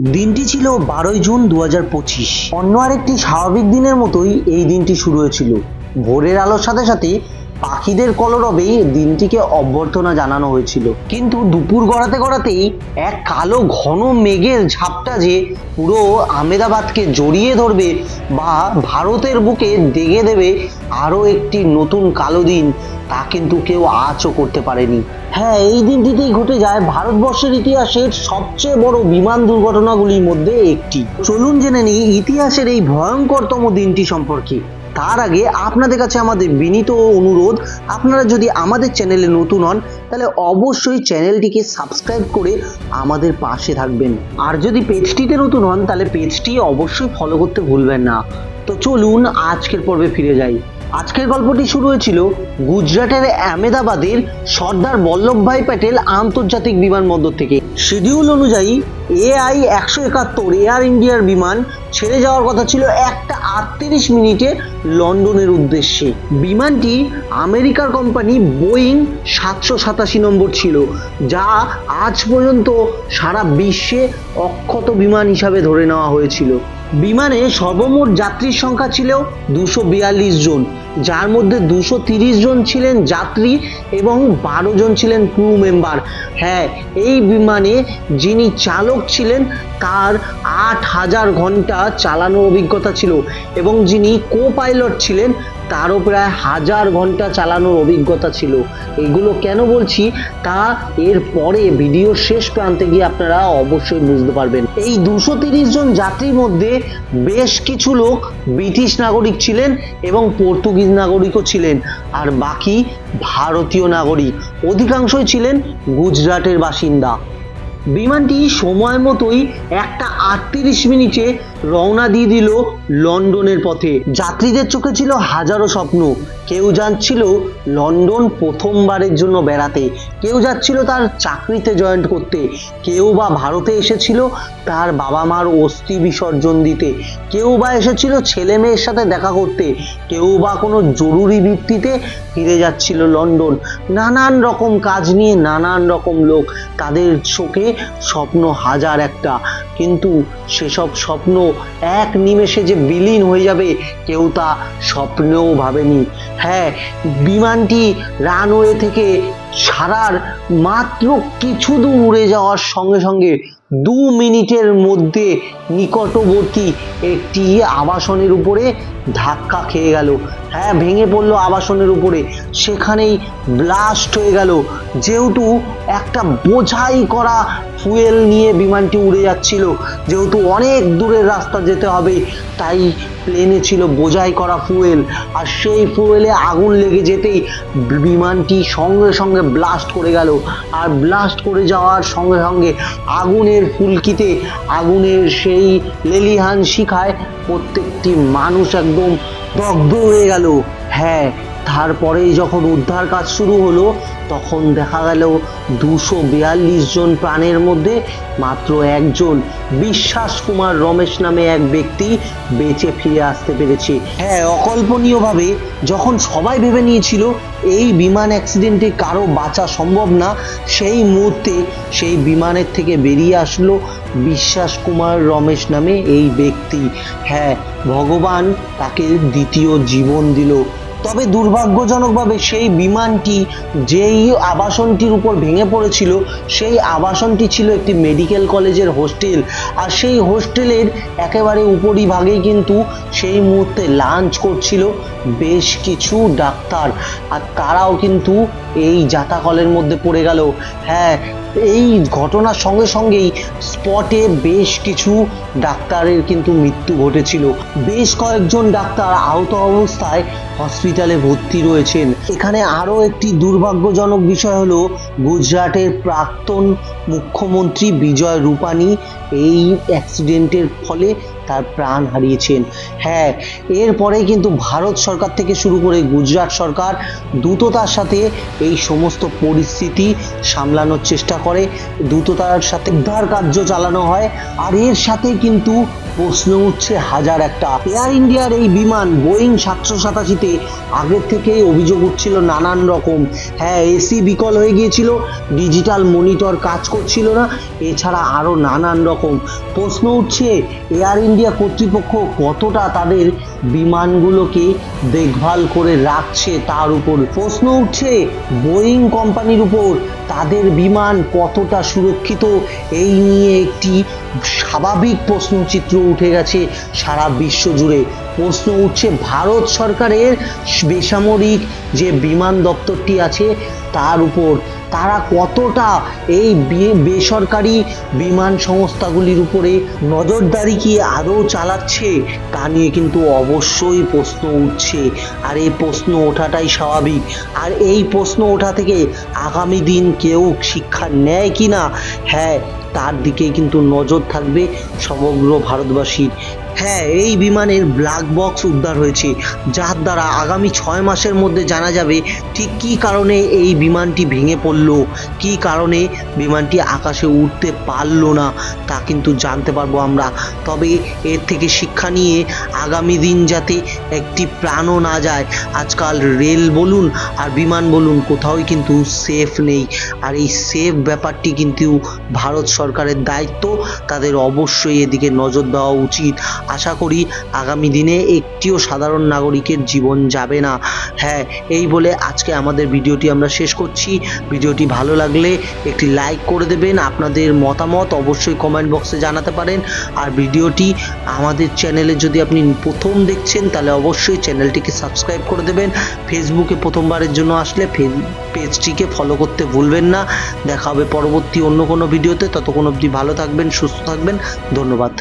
দিনটি ছিল 12ই জুন 2025। অন্য আরেকটি স্বাভাবিক দিনের মতোই এই দিনটি শুরু হয়েছিল। ভোরের আলোর সাথে সাথে পাখিদের কলরবে দিনটিকে অভ্যর্থনা জানানো হয়েছিল, কিন্তু দুপুর গড়াতে গড়াতেই এক কালো ঘন মেঘের ঝাপটা যে পুরো আহমেদাবাদকে জড়িয়ে ধরবে বা ভারতের বুকে দেগে দেবে আরও একটি নতুন কালো দিন, তা কিন্তু কেউ আঁচও করতে পারেনি। হ্যাঁ, এই দিনটিতেই ঘটে যায় ভারতবর্ষের ইতিহাসের সবচেয়ে বড় বিমান দুর্ঘটনাগুলির মধ্যে একটি। চলুন জেনে নিই ইতিহাসের এই ভয়ঙ্করতম দিনটি সম্পর্কে। তার আগে আপনাদের কাছে আমাদের বিনীত অনুরোধ, আপনারা যদি আমাদের চ্যানেলে নতুন হন তাহলে অবশ্যই চ্যানেলটিকে সাবস্ক্রাইব করে আমাদের পাশে থাকবেন, আর যদি পেজটিতে নতুন হন তাহলে পেজটি অবশ্যই ফলো করতে ভুলবেন না। তো চলুন আজকের পর্বে ফিরে যাই। আজকের গল্পটি শুরু হয়েছিল গুজরাটের আহমেদাবাদের সর্দার বল্লভভাই প্যাটেল আন্তর্জাতিক বিমানবন্দর থেকে। শিডিউল অনুযায়ী AI-171 এয়ার ইন্ডিয়ার বিমান ছেড়ে যাওয়ার কথা ছিল 1:38 লন্ডনের উদ্দেশ্যে। বিমানটি আমেরিকার কোম্পানি বোয়িং 787 নম্বর ছিল, যা আজ পর্যন্ত সারা বিশ্বে অক্ষত বিমান হিসাবে ধরে নেওয়া হয়েছিল। বিমানে সর্বমোট যাত্রীর সংখ্যা ছিল 242 জন, যার মধ্যে 230 জন ছিলেন যাত্রী এবং 12 জন ছিলেন ক্রু মেম্বার। হ্যাঁ, এই বিমানে যিনি চালক ছিলেন তার 8000 ঘন্টা চালানোর অভিজ্ঞতা ছিল এবং যিনি কো পাইলট ছিলেন তারও প্রায় 1000 ঘন্টা চালানোর অভিজ্ঞতা ছিল। এগুলো কেন বলছি তা এর পরে ভিডিওর শেষ প্রান্তে গিয়ে আপনারা অবশ্যই বুঝতে পারবেন। এই 230 জন যাত্রীর মধ্যে বেশ কিছু লোক ব্রিটিশ নাগরিক ছিলেন এবং পর্তুগিজ নাগরিকও ছিলেন, আর বাকি ভারতীয় নাগরিক, অধিকাংশই ছিলেন গুজরাটের বাসিন্দা। বিমানটি সময় মতোই 1:38 রওনা দিয়ে দিল লন্ডনের পথে। যাত্রীদের চোখে ছিল হাজারো স্বপ্ন। কেউ যাচ্ছিল লন্ডন প্রথমবারের জন্য বেড়াতে, কেউ যাচ্ছিল তার চাকরিতে জয়েন করতে, কেউ বা ভারতে এসেছিল তার বাবা মার অস্থি বিসর্জন দিতে, কেউ বা এসেছিল ছেলে মেয়ের সাথে দেখা করতে, কেউ বা কোনো জরুরি ভিত্তিতে ফিরে যাচ্ছিল লন্ডন। নানান রকম কাজ নিয়ে নানান রকম লোক, তাদের চোখে স্বপ্ন হাজার একটা, কিন্তু সেসব স্বপ্ন এক নিমেষে যে বিলীন হয়ে যাবে কেউ তা স্বপ্নেও ভাবেনি। হ্যাঁ, বিমানটি রানওয়ে থেকে ছাড়ার মাত্র কিছু দূর উড়ে যাওয়ার সঙ্গে সঙ্গে 2 মিনিটের মধ্যে নিকটবর্তী একটি আবাসনের উপরে ধাক্কা খেয়ে গেল। হ্যাঁ, ভেঙে পড়লো আবাসনের উপরে, সেখানেই ব্লাস্ট হয়ে গেল। যেহেতু একটা বোঝাই করা ফুয়েল নিয়ে বিমানটি উড়ে যাচ্ছিল, যেহেতু অনেক দূরের রাস্তা যেতে হবে, তাই প্লেনে ছিল বোঝাই করা ফুয়েল, আর সেই ফুয়েলে আগুন লেগে যেতেই বিমানটি সঙ্গে সঙ্গে ব্লাস্ট করে গেল। আর ব্লাস্ট করে যাওয়ার সঙ্গে সঙ্গে আগুনের ফুলকিতে, আগুনের সেই লেলিহান শিখায় প্রত্যেকটি মানুষ একদম দগ্ধ হয়ে গেল। হ্যাঁ, তারপরেই যখন উদ্ধার কাজ শুরু হলো তখন দেখা গেল 242 জন প্রাণের মধ্যে মাত্র একজন, বিশ্বাস কুমার রমেশ নামে এক ব্যক্তি বেঁচে ফিরে আসতে পেরেছে। হ্যাঁ, অকল্পনীয়ভাবে যখন সবাই ভেবে নিয়েছিল এই বিমান অ্যাক্সিডেন্টে কারো বাঁচা সম্ভব না, সেই মুহূর্তে সেই বিমানের থেকে বেরিয়ে আসলো বিশ্বাস কুমার রমেশ নামে এই ব্যক্তি। হ্যাঁ, ভগবান তাকে দ্বিতীয় জীবন দিল। তবে দুর্ভাগ্যজনকভাবে সেই বিমানটি যেই আবাসনটির উপর ভেঙে পড়েছিল সেই আবাসনটি ছিল একটি মেডিকেল কলেজের হোস্টেল, আর সেই হোস্টেলের একেবারে উপরিভাগেই কিন্তু সেই মুহূর্তে লাঞ্চ করছিল বেশ কিছু ডাক্তার, আর তারাও কিন্তু এই জাতাকলের মধ্যে পড়ে গেল। হ্যাঁ, এই ঘটনার সঙ্গে সঙ্গেই স্পটে বেশ কিছু ডাক্তারের কিন্তু মৃত্যু ঘটেছিল। বেশ কয়েকজন ডাক্তার আহত অবস্থায় হসপিটালে ভর্তি রয়েছেন। এখানে আরও একটি দুর্ভাগ্যজনক বিষয় হলো গুজরাটের প্রাক্তন মুখ্যমন্ত্রী বিজয় রূপানি এই অ্যাক্সিডেন্টের ফলে তার প্রাণ হারিয়েছেন। হ্যাঁ, এরপরে কিন্তু ভারত সরকার থেকে শুরু করে গুজরাট সরকার দ্রুততার সাথে এই সমস্ত পরিস্থিতি সামলানোর চেষ্টা করে, দ্রুততার সাথে উদ্ধার কার্য চালানো হয়। আর এর সাথে কিন্তু প্রশ্ন উঠছে হাজার একটা। এয়ার ইন্ডিয়ার এই বিমান বোয়িং 787-তে আগের থেকেই অভিযোগ উঠছিল নানান রকম। হ্যাঁ, এসি বিকল হয়ে গিয়েছিল, ডিজিটাল মনিটর কাজ করছিল না, এছাড়া আরো নানান রকম প্রশ্ন উঠছে এয়ার ইন্ডিয়া কর্তৃপক্ষ কতটা তাদের বিমানগুলোকে দেখভাল করে রাখছে তার উপর। প্রশ্ন উঠছে বোয়িং কোম্পানির উপর তাদের বিমান কতটা সুরক্ষিত, এই নিয়ে একটি স্বাভাবিক প্রশ্নচিত্র উঠে গেছে সারা বিশ্ব জুড়ে। প্রশ্ন উঠছে ভারত সরকারের বেসামরিক যে বিমান দপ্তরটি আছে তার উপর, তারা কতটা এই বেসরকারি বিমান সংস্থাগুলির উপরে নজরদারি কি আদৌ চালাচ্ছে তা নিয়ে কিন্তু অবশ্যই প্রশ্ন উঠছে। আর এই প্রশ্ন ওঠাটাই স্বাভাবিক। আর এই প্রশ্ন ওঠা থেকে আগামী দিন কেউ শিক্ষা নেয় কি না, হ্যাঁ, তার দিকে কিন্তু নজর থাকবে সমগ্র ভারতবাসীর। হ্যাঁ, এই বিমানের ব্ল্যাক বক্স উদ্ধার হয়েছে, যার দ্বারা আগামী 6 মাসের মধ্যে জানা যাবে ঠিক কী কারণে এই বিমানটি ভেঙে পড়লো, কী কারণে বিমানটি আকাশে উঠতে পারলো না, তা কিন্তু জানতে পারবো আমরা। তবে এর থেকে শিক্ষা নিয়ে আগামী দিন যাতে একটি প্রাণও না যায়। আজকাল রেল বলুন আর বিমান বলুন কোথাওই কিন্তু সেফ নেই। আর এই সেফ ব্যাপারটি কিন্তু ভারত সরকারের দায়িত্ব, তাদের অবশ্যই এদিকে নজর দেওয়া উচিত। আশা করি আগামী দিনে একটিও সাধারণ নাগরিকের জীবন যাবে না। হ্যাঁ, এই বলে আজকে আমাদের ভিডিওটি আমরা শেষ করছি। ভিডিওটি ভালো লাগলে একটি লাইক করে দেবেন, আপনাদের মতামত অবশ্যই কমেন্ট বক্সে জানাতে পারেন। আর ভিডিওটি আমাদের চ্যানেলে যদি আপনি প্রথম দেখছেন তাহলে অবশ্যই চ্যানেলটিকে সাবস্ক্রাইব করে দেবেন। ফেসবুকে প্রথমবারের জন্য আসলে পেজটিকে ফলো করতে ভুলবেন না। দেখা হবে পরবর্তী অন্য কোনো ভিডিওতে, ততক্ষণ অবধি ভালো থাকবেন, সুস্থ থাকবেন, ধন্যবাদ।